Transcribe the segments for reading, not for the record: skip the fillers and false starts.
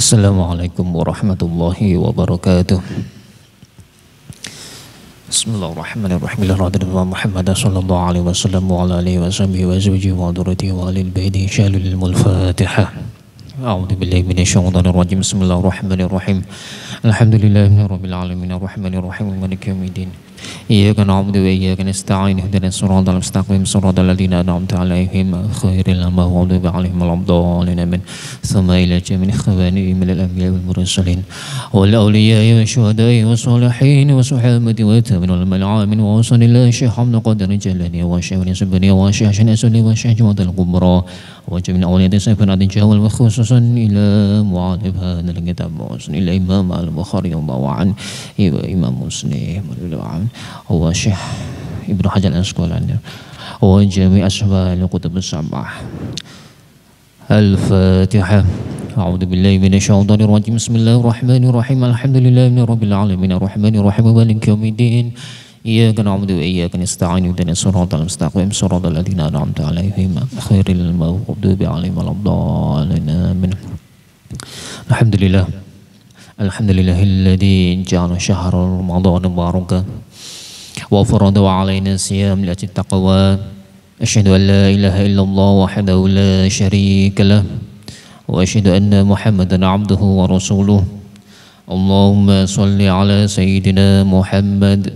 Assalamualaikum warahmatullahi wabarakatuh. Bismillahirrahmanirrahim. Alhamdulillah Muhammad sallallahu alaihi wasallam wa ala alihi wa sahbihi wa zawjihi wa dhurriyyatihi wa alil baiti syalul al-Fatihah. A'udzu billahi minasyaitonir rajim. Bismillahirrahmanirrahim. Alhamdulillahirabbil alamin arrahmanir rahim maliki yaumiddin. Iyyaka na'budu wa iyyaka nasta'in ihdinas siratal mustaqim siratal ladzina an'amta 'alaihim ghairil maghdubi 'alaihim waladdallin amin. Tsumma ila jami'il khawani minal anbiya'i wal mursalin wal awliya'i wasyuhada'i wassalihin wa sahabati wa tabi'in wal amin wa sallallahu syahhamna qadari jalani wa syahni subhani wa syahshan asli wa syahjumatul kubra wa jami'il awliyati sayyidina jawal wa khususan ila mu'alif hadzal kitab wa ila imam al-Bukhari wa an imam Muslim wa Syekh Ibnu Hajar al-Asqalani wa jami' ashabal kutub as-sab'ah. Al-Fatihah. A'udzu billahi minasyaitonir rajim. Bismillahirrahmanirrahim. Alhamdulillahirabbil alamin arrahmanir rahim maliki yaumiddin. Iyyaka na'budu wa iyyaka nasta'in ihdinas siratal mustaqim siratal ladzina an'amta 'alaihim ghairil maghdubi 'alaihim waladdallin amin. Alhamdulillah. Alhamdulillahilladzi ja'ala syahra ramadhana mubarakan wa farada alaina siyam li ajli taqwa. Asyhadu an la ilaha illallah wahdahu la syarika lah wa asyhadu anna Muhammadan 'abduhu wa rasuluh. Allahumma shalli ala sayyidina Muhammad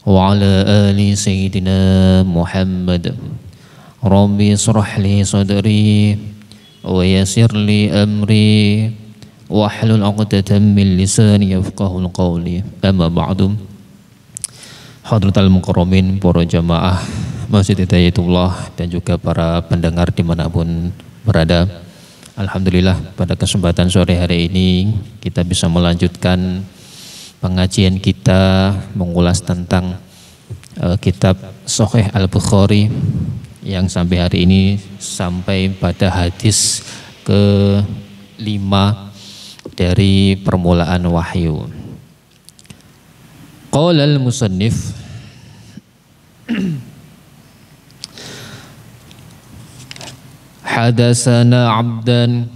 wa ala ali sayyidina Muhammad. Rabbi shrah li sadri wa yassir li amri wahlul 'uqdatam min lisani yafqahul qawli. Amma ba'du. Hadratal mukarramin, para jamaah Masjid Hidayatullah dan juga para pendengar dimanapun berada. Alhamdulillah pada kesempatan sore hari ini kita bisa melanjutkan pengajian kita mengulas tentang kitab Sahih Al-Bukhari yang sampai hari ini sampai pada hadis ke-5 dari permulaan wahyu. Qala al-musannif hadatsana 'abdan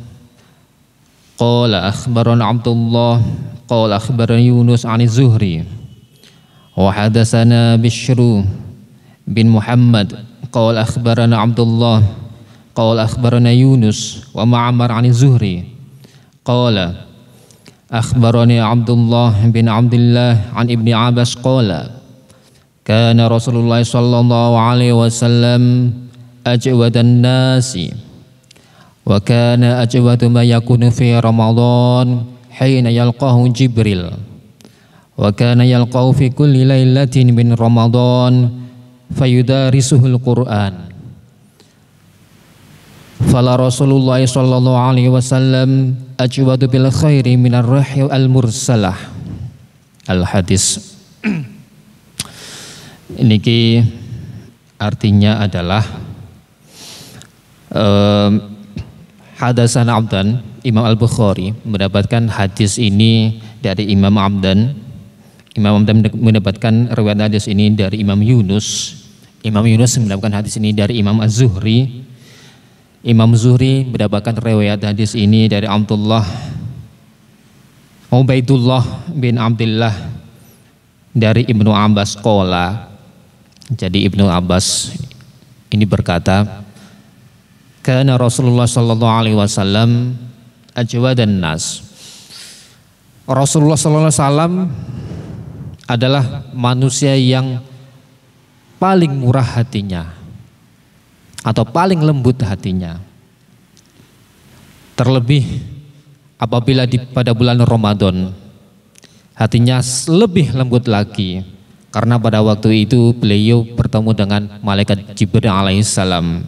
qala akhbarana Abdullah qala akhbarana Yunus 'an az-Zuhri wa hadatsana Bishr bin Muhammad qala akhbarana Abdullah qala akhbarana Yunus wa Ma'mar 'an az-Zuhri qala akhbarani Abdullah bin Abdullah an Ibni Abbas qala kana Rasulullah sallallahu alaihi wasallam ajwadan nasi wa kana ajwadu ma yakunu fi Ramadan hina yalqahu Jibril wa kana yalqahu fi kulli lailatin min Ramadan fayudarisuhul Qur'an. Fala Rasulullah sallallahu alaihi wasallam ajwadu bil khairi minar rahyi al mursalah. Al hadis. Niki artinya adalah hadatsana Abdan. Imam Al-Bukhari mendapatkan hadis ini dari Imam Abdan. Imam Abdan mendapatkan riwayat hadis ini dari Imam Yunus. Imam Yunus mendapatkan hadis ini dari Imam Az-Zuhri. Imam Zuhri mendapatkan riwayat hadis ini dari Ubaidullah bin Abdullah dari Ibnu Abbas qala. Jadi Ibnu Abbas ini berkata, kana Rasulullah sallallahu alaihi wasallam ajwadan nas. Rasulullah sallallahu alaihi wasallam adalah manusia yang paling murah hatinya atau paling lembut hatinya, terlebih apabila pada bulan Ramadan hatinya lebih lembut lagi karena pada waktu itu beliau bertemu dengan malaikat Jibril alaihissalam.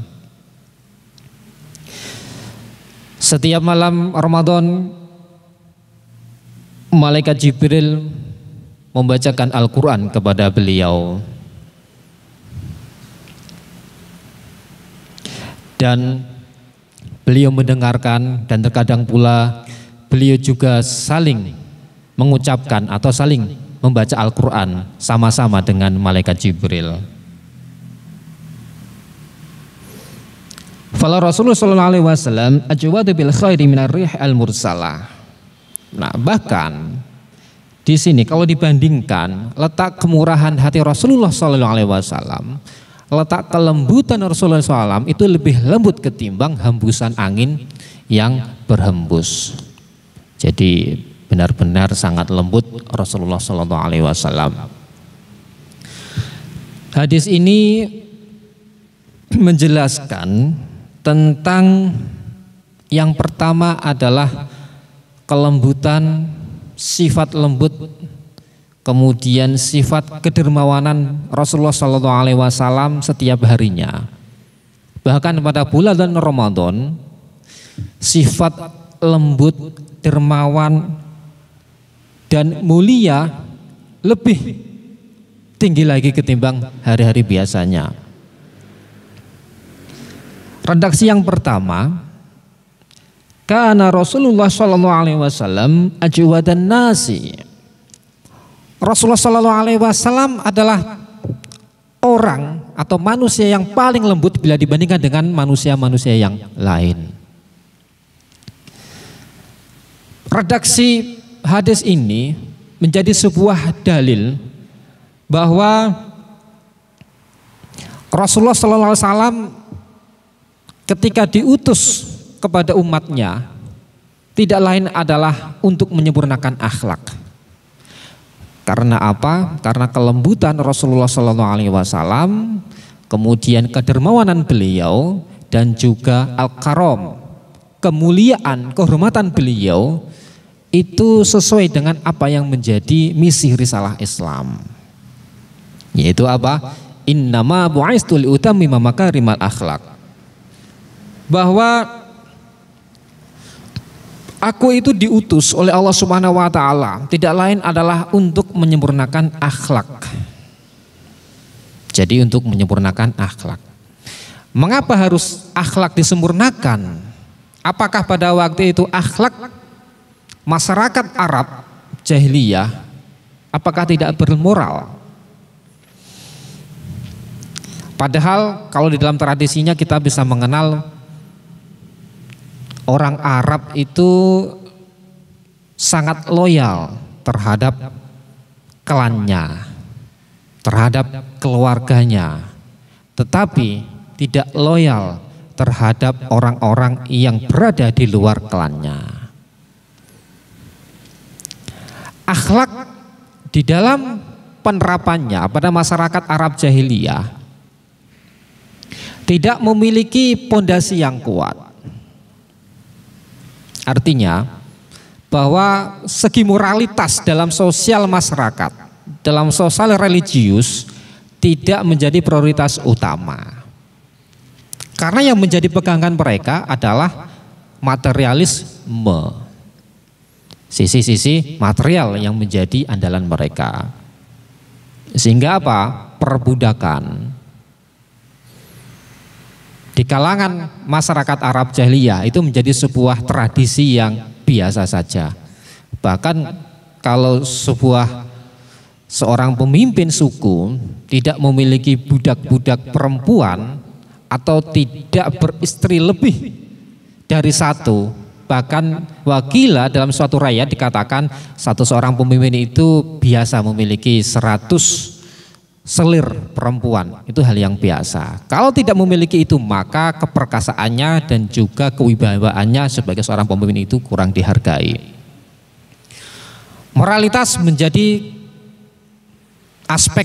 Setiap malam Ramadan malaikat Jibril membacakan Al-Quran kepada beliau. Dan beliau mendengarkan dan terkadang pula beliau juga saling mengucapkan atau saling membaca Al-Quran sama-sama dengan malaikat Jibril. Fala Rasulullah sallallahu alaihi wasallam ajwadu bil khairi minar rih al mursalah. Nah, bahkan di sini kalau dibandingkan letak kemurahan hati Rasulullah SAW, letak kelembutan Rasulullah SAW itu lebih lembut ketimbang hembusan angin yang berhembus. Jadi benar-benar sangat lembut Rasulullah SAW. Hadis ini menjelaskan tentang yang pertama adalah kelembutan, sifat lembut, kemudian sifat kedermawanan Rasulullah SAW setiap harinya. Bahkan pada bulan Ramadan, sifat lembut, dermawan, dan mulia lebih tinggi lagi ketimbang hari-hari biasanya. Redaksi yang pertama, karena Rasulullah SAW ajwadan nasi. Rasulullah SAW adalah orang atau manusia yang paling lembut bila dibandingkan dengan manusia-manusia yang lain. Redaksi hadis ini menjadi sebuah dalil bahwa Rasulullah SAW ketika diutus kepada umatnya tidak lain adalah untuk menyempurnakan akhlak. Karena apa? Karena kelembutan Rasulullah SAW, kemudian kedermawanan beliau, dan juga al-karam, kemuliaan, kehormatan beliau itu sesuai dengan apa yang menjadi misi risalah Islam. Yaitu apa? Innama bu'istu liutammima makarimal akhlak. Bahwa aku itu diutus oleh Allah Subhanahu wa taala tidak lain adalah untuk menyempurnakan akhlak. Jadi untuk menyempurnakan akhlak. Mengapa harus akhlak disempurnakan? Apakah pada waktu itu akhlak masyarakat Arab jahiliyah apakah tidak bermoral? Padahal kalau di dalam tradisinya kita bisa mengenal orang Arab itu sangat loyal terhadap klannya, terhadap keluarganya, tetapi tidak loyal terhadap orang-orang yang berada di luar klannya. Akhlak di dalam penerapannya pada masyarakat Arab jahiliyah tidak memiliki pondasi yang kuat. Artinya bahwa segi moralitas dalam sosial masyarakat, dalam sosial religius tidak menjadi prioritas utama. Karena yang menjadi pegangan mereka adalah materialisme. Sisi-sisi material yang menjadi andalan mereka. Sehingga apa? Perbudakan. Di kalangan masyarakat Arab jahiliyah itu menjadi sebuah tradisi yang biasa saja. Bahkan kalau seorang pemimpin suku tidak memiliki budak-budak perempuan atau tidak beristri lebih dari satu, bahkan wakila dalam suatu rakyat dikatakan seorang pemimpin itu biasa memiliki 100 selir perempuan, itu hal yang biasa. Kalau tidak memiliki itu maka keperkasaannya dan juga kewibawaannya sebagai seorang pemimpin itu kurang dihargai. Moralitas menjadi aspek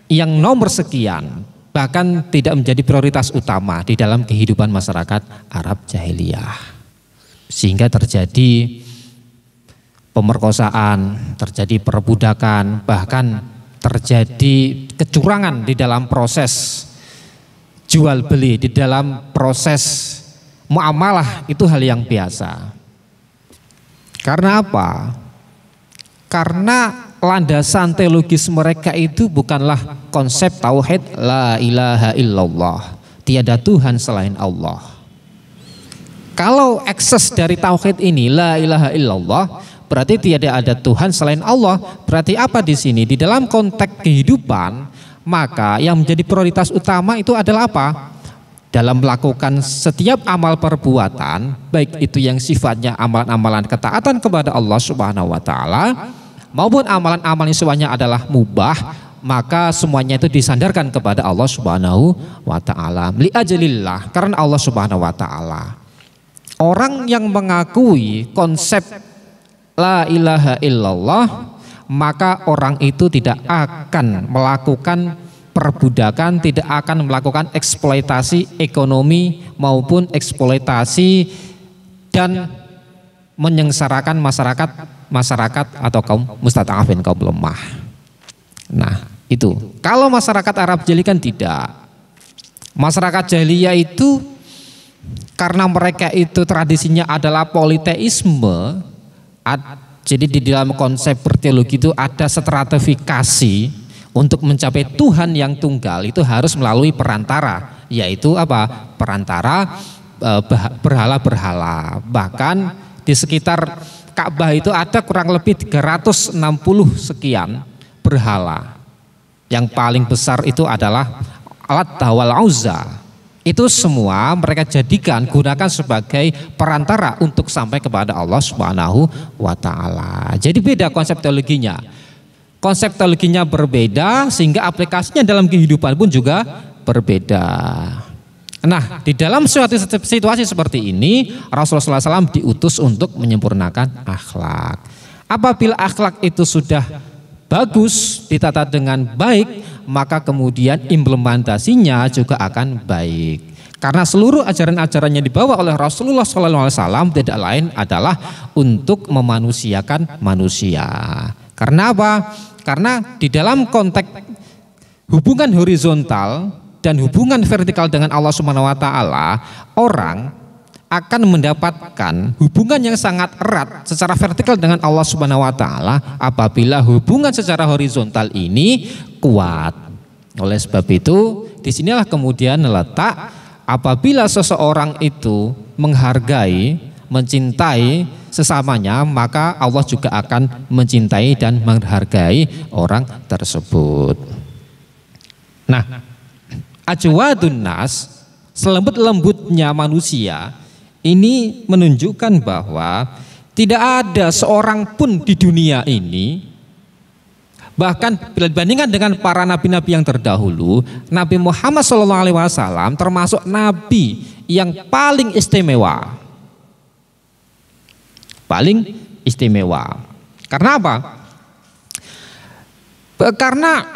yang nomor sekian, bahkan tidak menjadi prioritas utama di dalam kehidupan masyarakat Arab jahiliyah. Sehingga terjadi pemerkosaan, terjadi perbudakan, bahkan terjadi kecurangan di dalam proses jual beli, di dalam proses muamalah, itu hal yang biasa. Karena apa? Karena landasan teologis mereka itu bukanlah konsep tauhid la ilaha illallah, tiada Tuhan selain Allah. Kalau ekses dari tauhid ini la ilaha illallah, berarti tiada ada Tuhan selain Allah. Berarti apa di sini? Di dalam konteks kehidupan, maka yang menjadi prioritas utama itu adalah apa? dalam melakukan setiap amal perbuatan, baik itu yang sifatnya amalan-amalan ketaatan kepada Allah Subhanahu wa taala maupun amalan-amalan yang sifatnya adalah mubah, maka semuanya itu disandarkan kepada Allah Subhanahu wa taala. Li ajalillah, karena Allah Subhanahu wa taala. Orang yang mengakui konsep la ilaha illallah, maka orang itu tidak akan melakukan perbudakan, tidak akan melakukan eksploitasi ekonomi maupun eksploitasi dan menyengsarakan masyarakat atau kaum mustad'afin, kaum lemah. Nah, itu. Kalau masyarakat Arab jahiliyah kan tidak. Masyarakat jahiliyah itu karena mereka itu tradisinya adalah politeisme, jadi di dalam konsep berteologi itu ada stratifikasi. Untuk mencapai Tuhan yang tunggal itu harus melalui perantara, yaitu apa? Perantara berhala-berhala. Bahkan di sekitar Ka'bah itu ada kurang lebih 360 sekian berhala. Yang paling besar itu adalah Lat wal Uzza. Itu semua mereka jadikan, gunakan sebagai perantara untuk sampai kepada Allah Subhanahu wa taala. Jadi beda konsep teologinya. Konsep teologinya berbeda sehingga aplikasinya dalam kehidupan pun juga berbeda. Nah, di dalam suatu situasi seperti ini Rasulullah SAW diutus untuk menyempurnakan akhlak. Apabila akhlak itu sudah bagus, ditata dengan baik, maka kemudian implementasinya juga akan baik. Karena seluruh ajaran-ajaran yang dibawa oleh Rasulullah SAW tidak lain adalah untuk memanusiakan manusia. Karena apa? Karena di dalam konteks hubungan horizontal dan hubungan vertikal dengan Allah Subhanahu wa taala, orang akan mendapatkan hubungan yang sangat erat secara vertikal dengan Allah Subhanahu wa taala apabila hubungan secara horizontal ini kuat. Oleh sebab itu, disinilah kemudian letak apabila seseorang itu menghargai, mencintai sesamanya, maka Allah juga akan mencintai dan menghargai orang tersebut. Nah, ajwadun nas, selembut-lembutnya manusia, ini menunjukkan bahwa tidak ada seorang pun di dunia ini, bahkan bila dibandingkan dengan para nabi-nabi yang terdahulu, Nabi Muhammad SAW termasuk nabi yang paling istimewa. Paling istimewa. Karena apa? Karena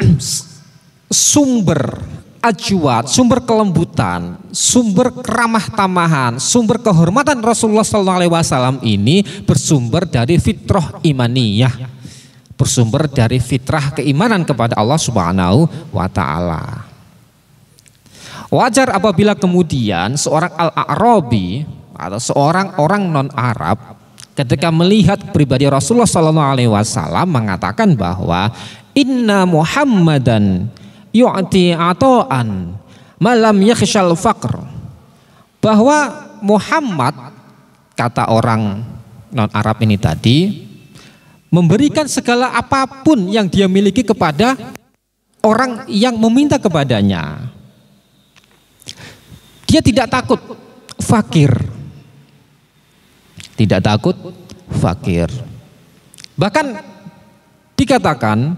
sumber ajwad, sumber kelembutan, sumber keramah tamahan, sumber kehormatan Rasulullah SAW ini bersumber dari fitrah imaniyah, bersumber dari fitrah keimanan kepada Allah Subhanahu wa taala. Wajar apabila kemudian seorang al-A'rabi atau seorang orang non-Arab ketika melihat pribadi Rasulullah SAW mengatakan bahwa inna Muhammadan yu'ti ata'an malam yakhshal faqr, bahwa Muhammad, kata orang non-Arab ini tadi, memberikan segala apapun yang dia miliki kepada orang yang meminta kepadanya. Dia tidak takut fakir. Tidak takut fakir. Bahkan dikatakan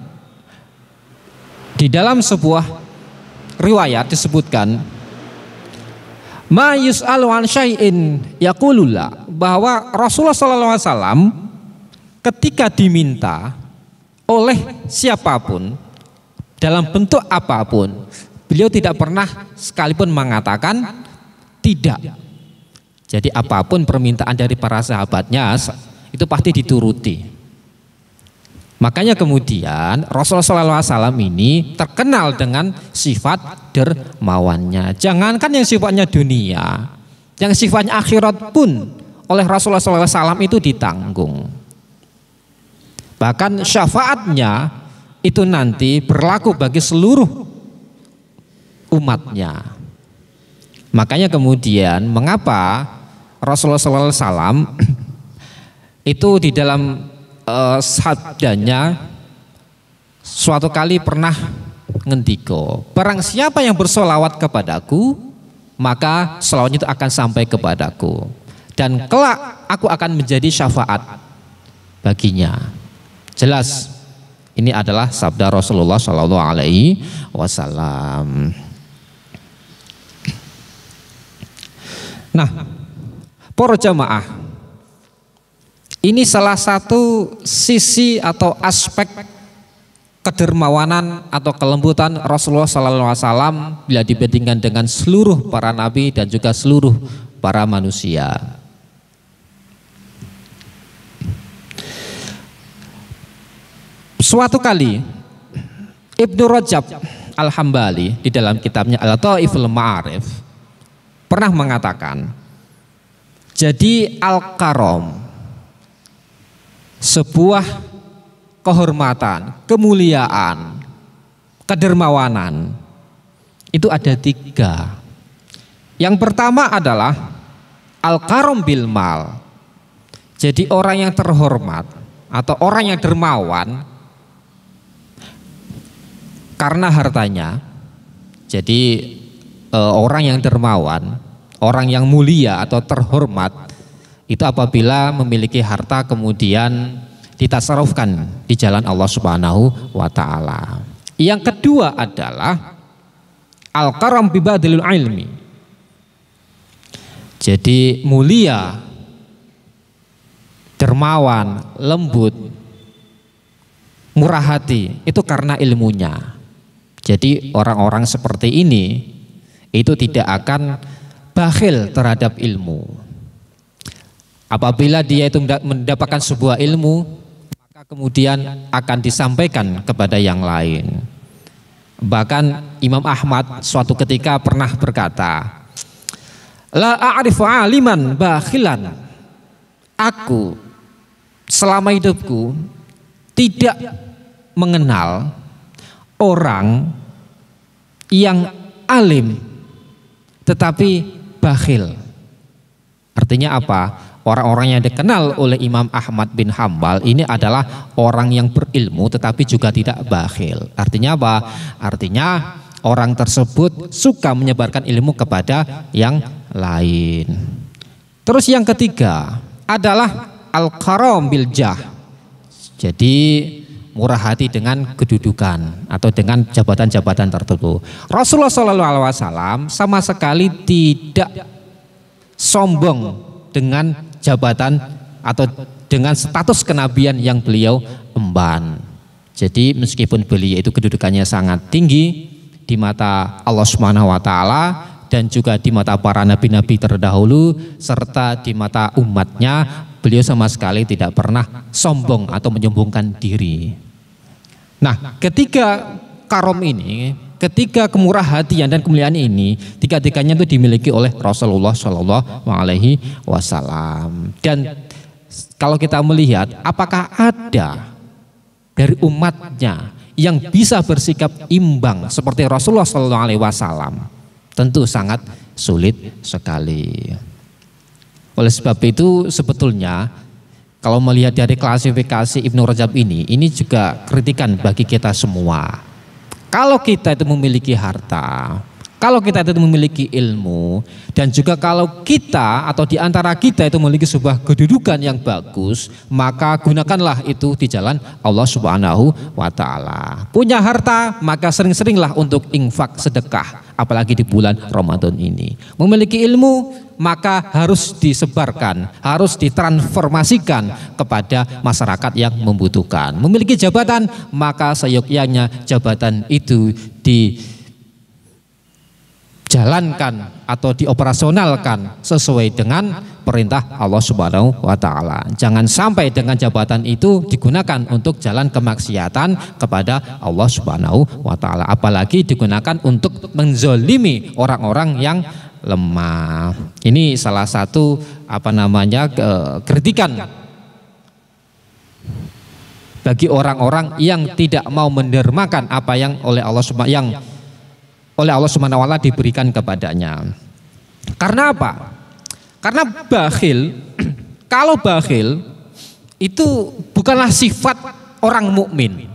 di dalam sebuah riwayat disebutkan ma yus'alu an syai'in yaqulullah, bahwa Rasulullah SAW ketika diminta oleh siapapun dalam bentuk apapun, beliau tidak pernah sekalipun mengatakan tidak. Jadi apapun permintaan dari para sahabatnya itu pasti dituruti. Makanya kemudian Rasulullah SAW ini terkenal dengan sifat dermawannya. Jangankan yang sifatnya dunia, yang sifatnya akhirat pun oleh Rasulullah SAW itu ditanggung. Bahkan syafaatnya itu nanti berlaku bagi seluruh umatnya. Makanya kemudian mengapa Rasulullah SAW itu di dalam sabdanya suatu kali pernah ngendiko, barang siapa yang bersolawat kepadaku maka selawatnya itu akan sampai kepadaku dan kelak aku akan menjadi syafaat baginya. Jelas ini adalah sabda Rasulullah Shallallahu Alaihi Wasallam. Nah, para jamaah, ini salah satu sisi atau aspek kedermawanan atau kelembutan Rasulullah SAW bila dibandingkan dengan seluruh para nabi dan juga seluruh para manusia. Suatu kali Ibnu Rajab Al-Hambali di dalam kitabnya Al-Lataiful Ma'arif pernah mengatakan, jadi al-karom, sebuah kehormatan, kemuliaan, kedermawanan, itu ada 3. Yang pertama adalah al-karom bil mal. Jadi orang yang terhormat atau orang yang dermawan karena hartanya. Jadi orang yang dermawan, orang yang mulia atau terhormat itu apabila memiliki harta kemudian ditasarrufkan di jalan Allah Subhanahu wa taala. Yang kedua adalah al-karam bi badlil ilmi. Jadi mulia, dermawan, lembut, murah hati itu karena ilmunya. Jadi orang-orang seperti ini itu tidak akan bakhil terhadap ilmu. Apabila dia itu mendapatkan sebuah ilmu, maka kemudian akan disampaikan kepada yang lain. Bahkan Imam Ahmad suatu ketika pernah berkata, la a'rifu aliman bakhilan. Aku selama hidupku tidak mengenal orang yang alim tetapi bakhil. Artinya apa? Orang-orang yang dikenal oleh Imam Ahmad bin Hambal ini adalah orang yang berilmu tetapi juga tidak bakhil. Artinya apa? Artinya orang tersebut suka menyebarkan ilmu kepada yang lain. Terus yang ketiga adalah al-karam bil jah. Jadi murah hati dengan kedudukan atau dengan jabatan-jabatan tertentu. Rasulullah SAW sama sekali tidak sombong dengan jabatan atau dengan status kenabian yang beliau emban. Jadi meskipun beliau itu kedudukannya sangat tinggi di mata Allah Subhanahu wa taala dan juga di mata para nabi-nabi terdahulu serta di mata umatnya, beliau sama sekali tidak pernah sombong atau menyombongkan diri. Nah, ketika karom ini, ketika kemurah hatian dan kemuliaan ini, tiga-tiganya itu dimiliki oleh Rasulullah Shallallahu Alaihi Wasallam. Dan kalau kita melihat, apakah ada dari umatnya yang bisa bersikap imbang seperti Rasulullah Shallallahu Alaihi Wasallam? Tentu sangat sulit sekali. Oleh sebab itu sebetulnya kalau melihat dari klasifikasi Ibnu Rajab ini juga kritikan bagi kita semua. Kalau kita itu memiliki harta, kalau kita itu memiliki ilmu, dan juga kalau kita atau di antara kita itu memiliki sebuah kedudukan yang bagus, maka gunakanlah itu di jalan Allah Subhanahu wa taala. Punya harta, maka sering-seringlah untuk infak sedekah, apalagi di bulan Ramadan ini. Memiliki ilmu, maka harus disebarkan, harus ditransformasikan kepada masyarakat yang membutuhkan. Memiliki jabatan, maka seyogyanya jabatan itu dijalankan atau dioperasionalkan sesuai dengan perintah Allah Subhanahu wa taala. Jangan sampai dengan jabatan itu digunakan untuk jalan kemaksiatan kepada Allah Subhanahu wa taala, apalagi digunakan untuk menzolimi orang-orang yang lemah. Ini salah satu kritikan bagi orang-orang yang tidak mau mendermakan apa yang oleh Allah Subhanahu wa taala diberikan kepadanya. Karena apa? Karena bakhil, kalau bakhil itu bukanlah sifat orang mukmin.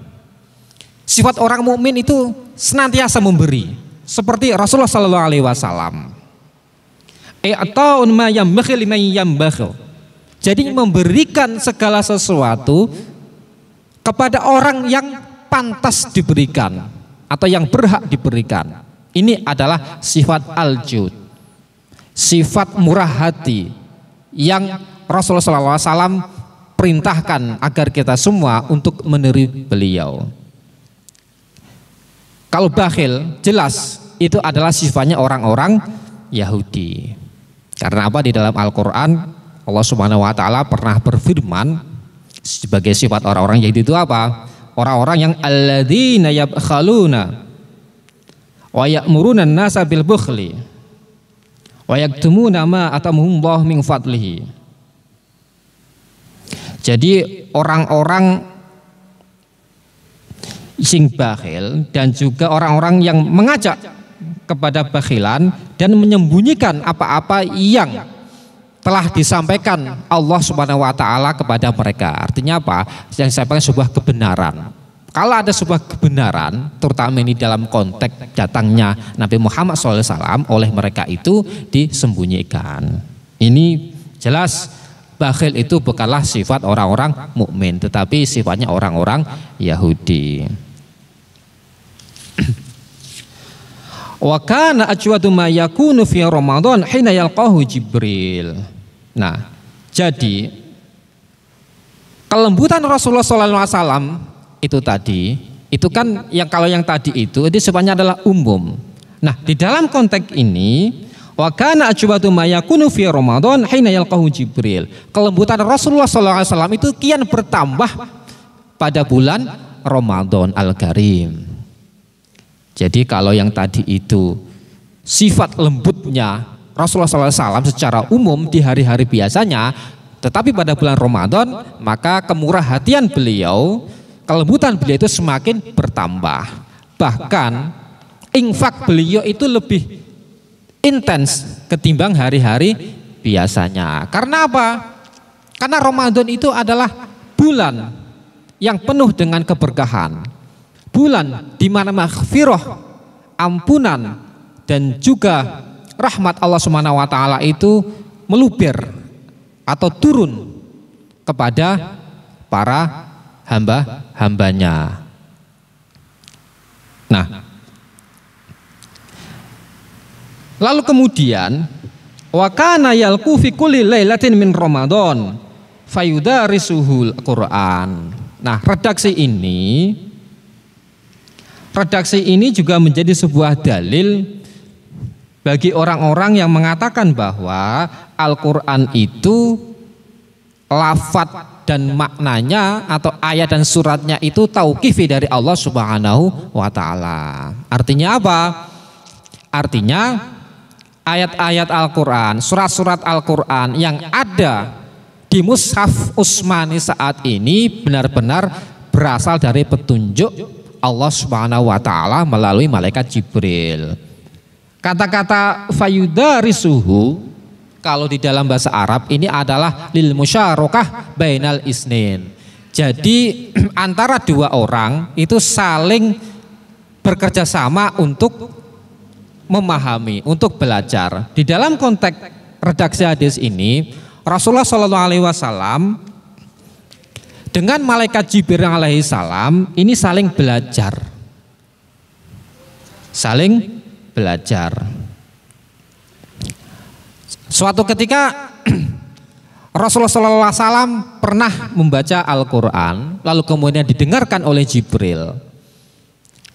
Sifat orang mukmin itu senantiasa memberi, seperti Rasulullah Sallallahu Alaihi Wasallam. i'ta'un ma yambakhil liman yambakhil. Jadi memberikan segala sesuatu kepada orang yang pantas diberikan atau yang berhak diberikan. Ini adalah sifat al-jud, sifat murah hati yang Rasulullah SAW perintahkan agar kita semua untuk meniru beliau. Kalau bakhil, jelas itu adalah sifatnya orang-orang Yahudi. Karena apa? Di dalam Al-Quran Allah Subhanahu wa Ta'ala pernah berfirman sebagai sifat orang-orang Yahudi itu apa? Orang-orang yang alladzina yabkhaluna wa ya'muruna an-nasa bil bukhli wa yaktumuna ma atamahumullahu min fadlihi. Jadi orang-orang sing bakhil dan juga orang-orang yang mengajak kepada bakhilan dan menyembunyikan apa-apa yang telah disampaikan Allah Subhanahu wa Ta'ala kepada mereka. Artinya apa? Yang disampaikan sebuah kebenaran. Kalau ada sebuah kebenaran, terutama ini dalam konteks datangnya Nabi Muhammad SAW, oleh mereka itu disembunyikan. Ini jelas bakhil itu bukanlah sifat orang-orang mukmin, tetapi sifatnya orang-orang Yahudi. Wa kana ajwadu ma yakunu fi Ramadan hina yalqahu Jibril. Nah, jadi kelembutan Rasulullah SAW itu tadi, itu kan yang kalau yang tadi itu sifatnya adalah umum. Nah, di dalam konteks ini, wa kana ajwadu ma yakunu fi Ramadan hina yalqahu Jibril. Kelembutan Rasulullah SAW itu kian bertambah pada bulan Ramadan Al-Karim. Jadi kalau yang tadi itu sifat lembutnya Rasulullah SAW secara umum di hari-hari biasanya, tetapi pada bulan Ramadan maka kemurah hatian beliau, kelembutan beliau itu semakin bertambah. Bahkan infak beliau itu lebih intens ketimbang hari-hari biasanya. Karena apa? Karena Ramadan itu adalah bulan yang penuh dengan keberkahan, bulan di mana maghfirah, ampunan dan juga rahmat Allah Subhanahu wa Ta'ala itu meluber atau turun kepada para hamba-hambanya. Nah, lalu kemudian wa kana yalqu fi kulli lailatin min Ramadan fayudarisuhul Quran. Nah, redaksi ini juga menjadi sebuah dalil bagi orang-orang yang mengatakan bahwa Al-Quran itu lafadz dan maknanya atau ayat dan suratnya itu tauqifi dari Allah Subhanahu wa Ta'ala. Artinya apa? Artinya ayat-ayat Al-Quran, surat-surat Al-Quran yang ada di Mushaf Utsmani saat ini benar-benar berasal dari petunjuk Allah Subhanahu wa Ta'ala melalui malaikat Jibril. Kata-kata fayudarisuhu kalau di dalam bahasa Arab ini adalah lil musyarakah bainal isnin. Jadi antara dua orang itu saling bekerja sama untuk memahami, untuk belajar. Di dalam konteks redaksi hadis ini, Rasulullah SAW dengan malaikat Jibril alaihi salam ini saling belajar. Saling belajar. Suatu ketika Rasulullah SAW pernah membaca Al-Quran, lalu kemudian didengarkan oleh Jibril.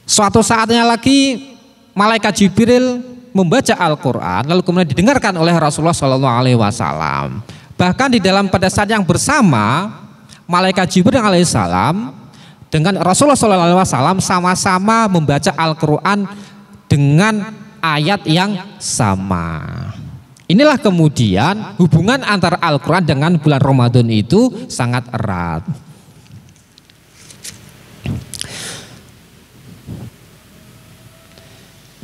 Suatu saatnya lagi malaikat Jibril membaca Al-Quran, lalu kemudian didengarkan oleh Rasulullah SAW. Bahkan di dalam pada saat yang bersama, malaikat Jibril alaihissalam dengan Rasulullah SAW sama-sama membaca Al-Quran dengan ayat yang sama. Inilah kemudian hubungan antara Al-Quran dengan bulan Ramadan itu sangat erat.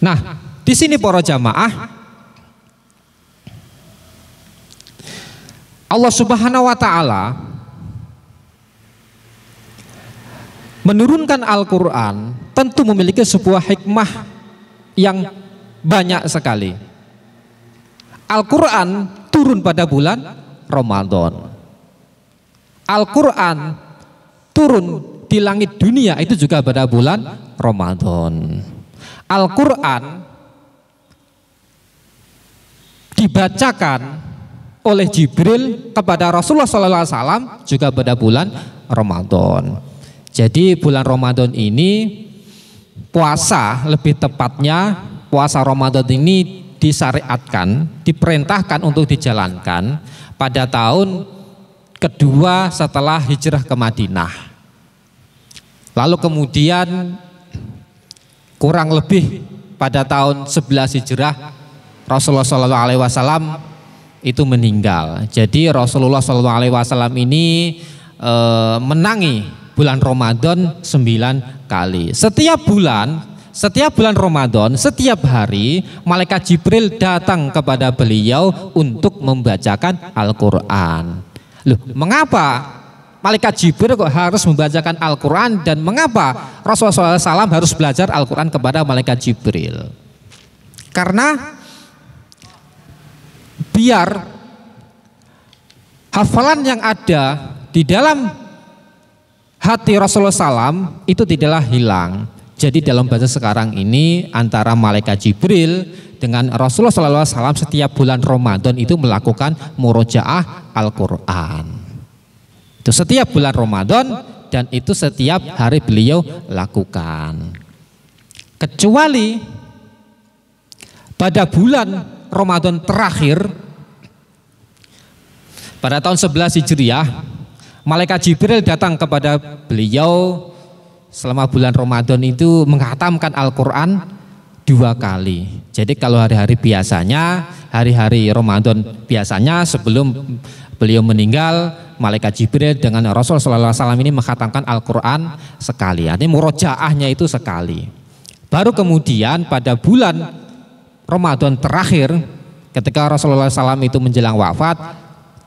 Nah, di sini para jamaah, Allah Subhanahu wa Ta'ala menurunkan Al-Quran tentu memiliki sebuah hikmah yang banyak sekali. Al-Quran turun pada bulan Ramadan. Al-Quran turun di langit dunia itu juga pada bulan Ramadan. Al-Quran dibacakan oleh Jibril kepada Rasulullah SAW juga pada bulan Ramadan. Jadi bulan Ramadan ini puasa, lebih tepatnya puasa Ramadan ini disyariatkan, diperintahkan untuk dijalankan pada tahun kedua setelah hijrah ke Madinah. Lalu kemudian kurang lebih pada tahun 11 hijrah Rasulullah SAW itu meninggal. Jadi Rasulullah SAW ini menangi bulan Ramadan 9 kali. Setiap bulan Ramadan, setiap hari malaikat Jibril datang kepada beliau untuk membacakan Al-Quran. Loh, mengapa malaikat Jibril kok harus membacakan Al-Quran, dan mengapa Rasulullah SAW harus belajar Al-Quran kepada malaikat Jibril? Karena biar hafalan yang ada di dalam hati Rasulullah SAW itu tidaklah hilang. Jadi dalam bahasa sekarang ini antara malaikat Jibril dengan Rasulullah SAW setiap bulan Ramadan itu melakukan murojaah Al-Quran. Itu setiap bulan Ramadan dan itu setiap hari beliau lakukan. Kecuali pada bulan Ramadan terakhir pada tahun 11 Hijriah, malaikat Jibril datang kepada beliau selama bulan Ramadan itu menghatamkan Al-Quran 2 kali. Jadi kalau hari-hari biasanya, hari-hari Ramadan biasanya sebelum beliau meninggal, malaikat Jibril dengan Rasulullah SAW ini menghatamkan Al-Quran sekali. Artinya murojaahnya itu sekali. Baru kemudian pada bulan Ramadan terakhir, ketika Rasulullah SAW itu menjelang wafat,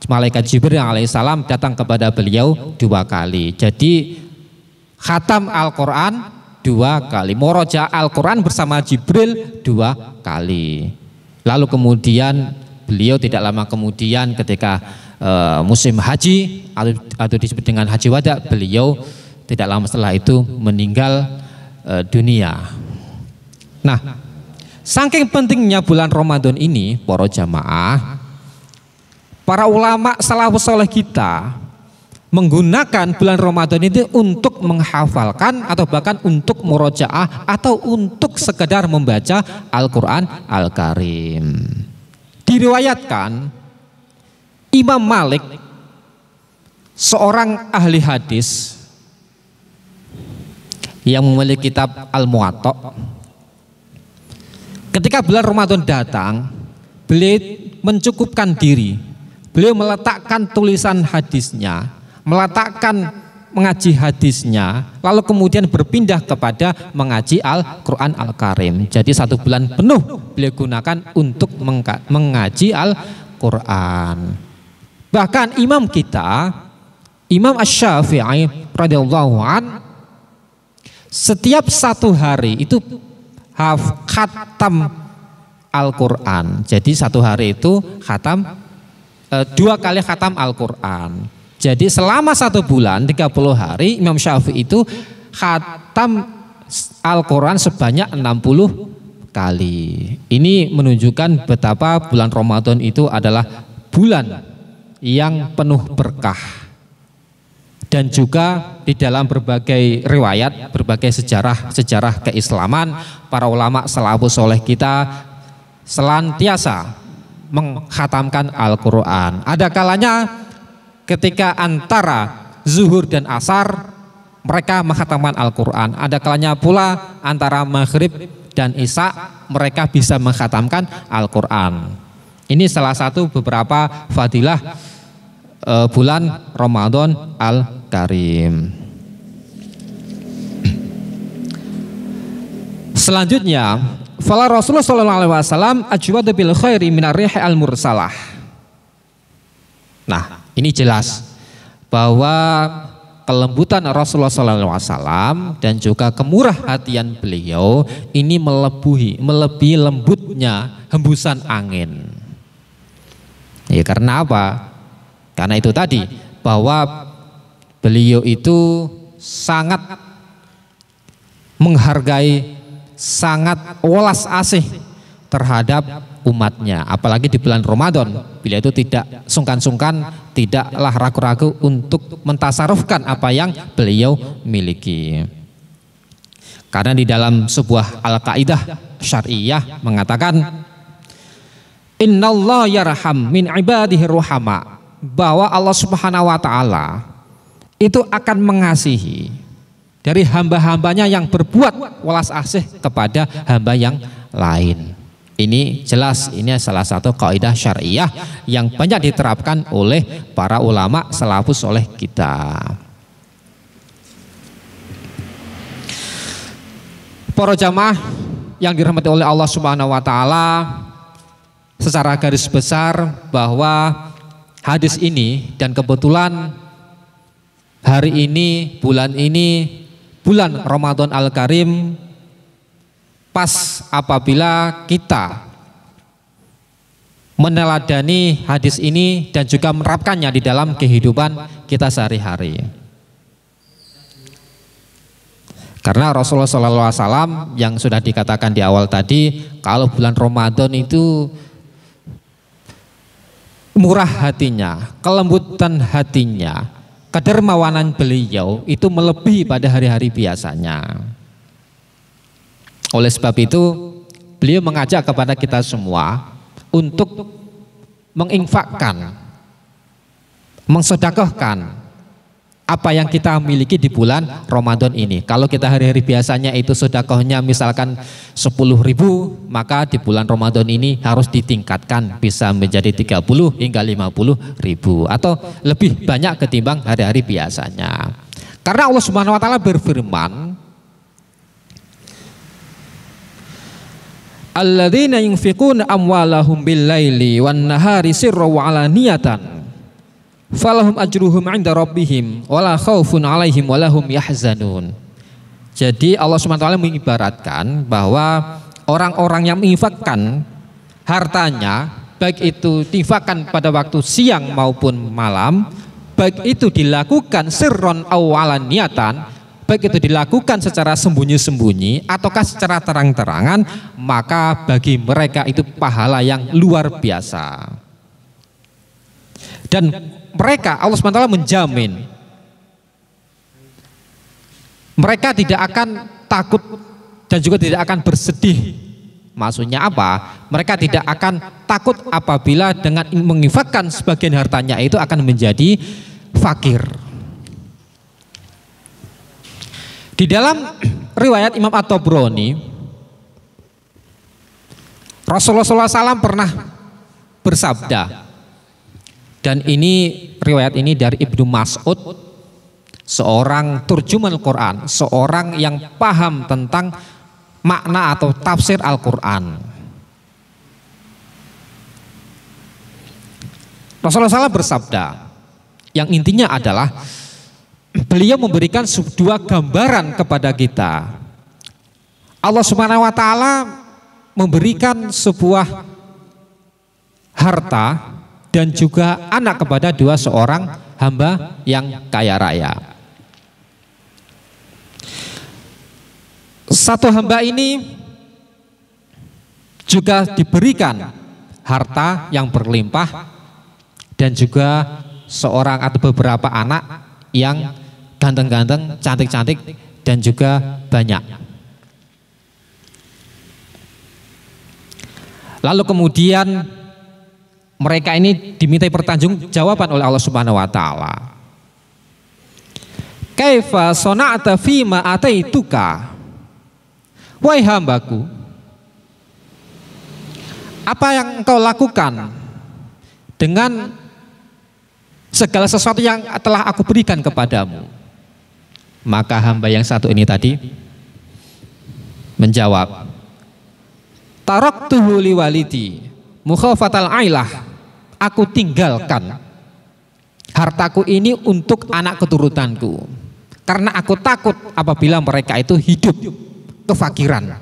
malaikat Jibril alaihissalam datang kepada beliau 2 kali. Jadi khatam Al-Quran 2 kali, murojaah Al-Quran bersama Jibril 2 kali. Lalu kemudian beliau tidak lama kemudian ketika musim haji atau disebut dengan haji wada, beliau tidak lama setelah itu meninggal dunia. Nah, saking pentingnya bulan Ramadan ini, para jamaah, para ulama salafus saleh kita menggunakan bulan Ramadan itu untuk menghafalkan atau bahkan untuk murojaah atau untuk sekedar membaca Al-Quran Al-Karim. Diriwayatkan Imam Malik, seorang ahli hadis yang memiliki kitab Al-Muwatta, ketika bulan Ramadan datang, beliau mencukupkan diri, beliau meletakkan tulisan hadisnya, meletakkan mengaji hadisnya, lalu kemudian berpindah kepada mengaji Al-Quran Al-Karim. Jadi 1 bulan penuh beliau gunakan untuk mengaji Al-Quran. Bahkan imam kita, Imam Asy-Syafi'i radhiyallahu an, setiap 1 hari itu khatam Al-Quran. Jadi 1 hari itu khatam 2 kali khatam Al-Quran. Jadi selama 1 bulan 30 hari Imam Syafi'i itu khatam Al-Quran sebanyak 60 kali. Ini menunjukkan betapa bulan Ramadan itu adalah bulan yang penuh berkah. Dan juga di dalam berbagai riwayat, berbagai sejarah keislaman, para ulama salafus saleh kita senantiasa menghatamkan Al-Quran. Ada kalanya ketika antara zuhur dan asar mereka menghatamkan Al-Quran. Ada kalanya pula antara maghrib dan isya mereka bisa menghatamkan Al-Quran. Ini salah satu beberapa fadilah bulan Ramadan Al-Karim. Selanjutnya, fala Rasulullah SAW ajwadu bil khairi minar rihi al-mursalah. Nah, ini jelas bahwa kelembutan Rasulullah SAW dan juga kemurah hatian beliau ini melebihi lembutnya hembusan angin. Ya, karena apa? Karena itu tadi, bahwa beliau itu sangat menghargai, sangat welas asih terhadap umatnya, apalagi di bulan Ramadan. Beliau itu tidak sungkan-sungkan, tidaklah ragu-ragu untuk mentasarufkan apa yang beliau miliki. Karena di dalam sebuah al-qaidah syariah mengatakan, innallaha yarham min ibadihi ruhama, bahwa Allah Subhanahu wa taala itu akan mengasihi dari hamba-hambanya yang berbuat welas asih kepada hamba yang lain. Ini jelas, ini salah satu kaidah syariah yang banyak diterapkan oleh para ulama salafus soleh kita. Para jamaah yang dirahmati oleh Allah Subhanahu wa taala, secara garis besar bahwa hadis ini, dan kebetulan hari ini, bulan Ramadan Al-Karim, pas apabila kita meneladani hadis ini dan juga menerapkannya di dalam kehidupan kita sehari-hari. Karena Rasulullah SAW yang sudah dikatakan di awal tadi, kalau bulan Ramadan itu murah hatinya, kelembutan hatinya, kedermawanan beliau itu melebihi pada hari-hari biasanya. Oleh sebab itu beliau mengajak kepada kita semua untuk menginfakkan, mensedekahkan apa yang kita miliki di bulan Ramadan ini. Kalau kita hari-hari biasanya itu sedekahnya misalkan 10.000, maka di bulan Ramadan ini harus ditingkatkan bisa menjadi 30 hingga 50.000 atau lebih banyak ketimbang hari-hari biasanya. Karena Allah Subhanahu wa taala berfirman, alladzina yunfiquna amwalahum bil-laili wan-nahari sirran wa 'alaniyatan falahum ajruhum 'inda rabbihim wala khaufun 'alaihim walahum yahzanun. Jadi Allah SWT mengibaratkan bahwa orang-orang yang menginfakkan hartanya, baik itu diinfakkan pada waktu siang maupun malam, baik itu dilakukan sirron aw 'alaniyatan, baik itu dilakukan secara sembunyi-sembunyi ataukah secara terang-terangan, maka bagi mereka itu pahala yang luar biasa. Dan mereka, Allah SWT menjamin, mereka tidak akan takut dan juga tidak akan bersedih. Maksudnya apa? Mereka tidak akan takut apabila dengan menginfakkan sebagian hartanya itu akan menjadi fakir. Di dalam riwayat Imam At-Tabrani, Rasulullah SAW pernah bersabda, dan ini riwayat ini dari Ibnu Mas'ud, seorang turjuman Al-Quran, seorang yang paham tentang makna atau tafsir Al-Quran. Rasulullah SAW bersabda, yang intinya adalah beliau memberikan dua gambaran kepada kita. Allah Subhanahu wa taala memberikan sebuah harta dan juga anak kepada seorang hamba yang kaya raya. Satu hamba ini juga diberikan harta yang berlimpah dan juga seorang atau beberapa anak yang ganteng-ganteng, cantik-cantik dan juga banyak. Lalu kemudian mereka ini dimintai pertanggungjawaban oleh Allah Subhanahu wa taala. Kaifa sana'ta fima ataituka? Wahai hambaku, apa yang engkau lakukan dengan segala sesuatu yang telah aku berikan kepadamu? Maka hamba yang satu ini tadi menjawab, taraktuhu liwalidi mukhafatal ailah. Aku tinggalkan hartaku ini untuk anak keturutanku, karena aku takut apabila mereka itu hidup kefakiran.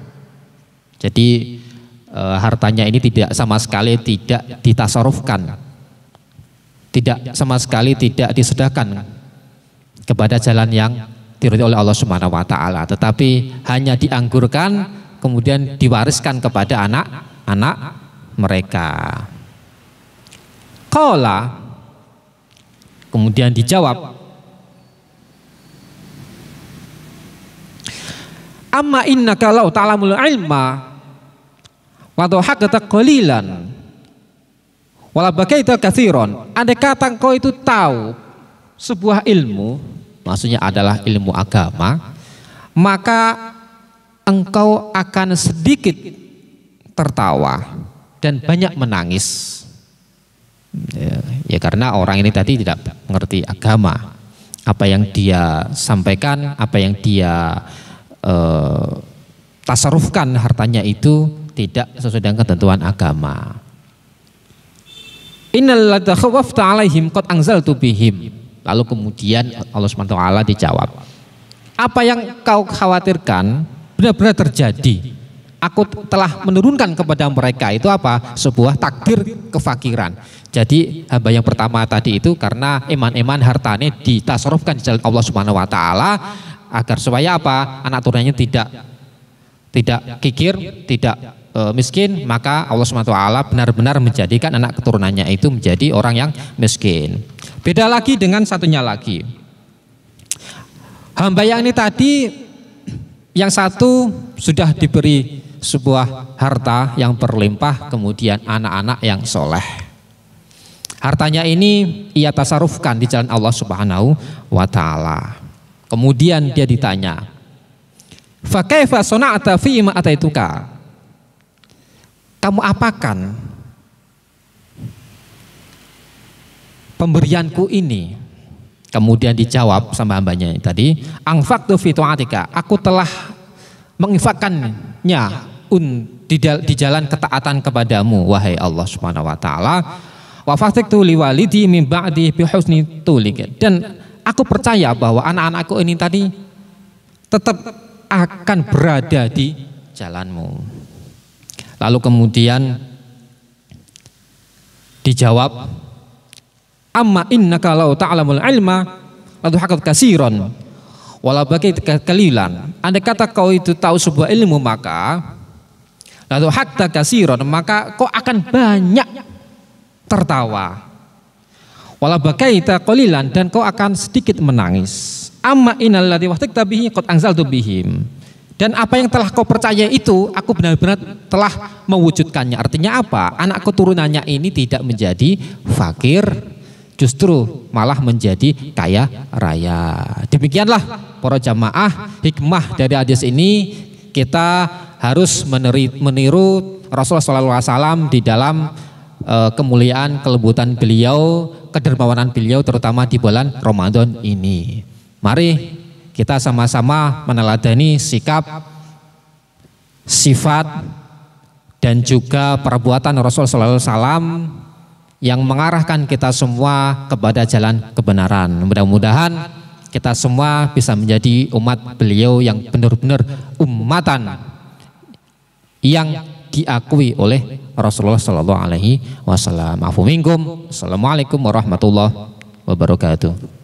Jadi hartanya ini tidak sama sekali tidak ditasarufkan, tidak sama sekali tidak disedahkan kepada jalan yang diridhoi oleh Allah Subhanahu wa taala, tetapi hanya dianggurkan kemudian diwariskan kepada anak-anak mereka. Qala, kemudian dijawab, amma innaka law ta'lamul ilma wa dhahakta qalilan wala bakaita katsiran. Andai kata engkau itu tahu sebuah ilmu, maksudnya adalah ilmu agama, maka engkau akan sedikit tertawa dan banyak menangis. Ya karena orang ini tadi tidak mengerti agama. Apa yang dia sampaikan, apa yang dia tasarufkan hartanya itu tidak sesuai dengan ketentuan agama. Innal ladza khawafta alaihim qad anzaltu bihim. Lalu kemudian Allah Subhanahu wa taala dijawab, apa yang kau khawatirkan benar-benar terjadi. Aku telah menurunkan kepada mereka itu apa? Sebuah takdir kefakiran. Jadi hamba yang pertama tadi itu karena iman-iman hartanya ditasarufkan di jalan Allah Subhanahu wa taala agar supaya apa? Anak turunannya tidak kikir, tidak miskin, maka Allah Subhanahu wa taala benar-benar menjadikan anak keturunannya itu menjadi orang yang miskin. Beda lagi dengan satunya lagi. Hamba yang ini tadi, yang satu sudah diberi sebuah harta yang berlimpah, kemudian anak-anak yang soleh. Hartanya ini ia tasarufkan di jalan Allah Subhanahu wa taala. Kemudian dia ditanya, fa kaifa sana'ta fi ma ataituka? Kamu apakan pemberianku ini? Kemudian dijawab sama hambanya tadi, anfaqtu fi ta'atika, aku telah menginfakkannya di jalan ketaatan kepadamu wahai Allah Subhanahu wa taala. Wa fatiktu liwalidi min ba'di bi husni tulik, dan aku percaya bahwa anak-anakku ini tadi tetap akan berada di jalanmu. Lalu kemudian dijawab, amma innaka law ta'lamul ilma la tuhaqat katsiran wala baqaita qalilan. Andai kata kau itu tahu sebuah ilmu, maka la tuhaqta katsiran, maka kau akan banyak tertawa. Wala baqaita qalilan, dan kau akan sedikit menangis. Amma innal ladzi wahtakta bihi qad anzaltu bihim, dan apa yang telah kau percaya itu aku benar-benar telah mewujudkannya. Artinya apa? Anak keturunannya ini tidak menjadi fakir, justru malah menjadi kaya raya. Demikianlah para jamaah, hikmah dari hadis ini, kita harus meniru Rasulullah SAW di dalam kemuliaan, kelembutan beliau, kedermawanan beliau, terutama di bulan Ramadan ini. Mari kita sama-sama meneladani sikap, sifat, dan juga perbuatan Rasulullah SAW yang mengarahkan kita semua kepada jalan kebenaran. Mudah-mudahan kita semua bisa menjadi umat beliau yang benar-benar ummatan yang diakui oleh Rasulullah SAW. Afu minkum. Assalamualaikum warahmatullahi wabarakatuh.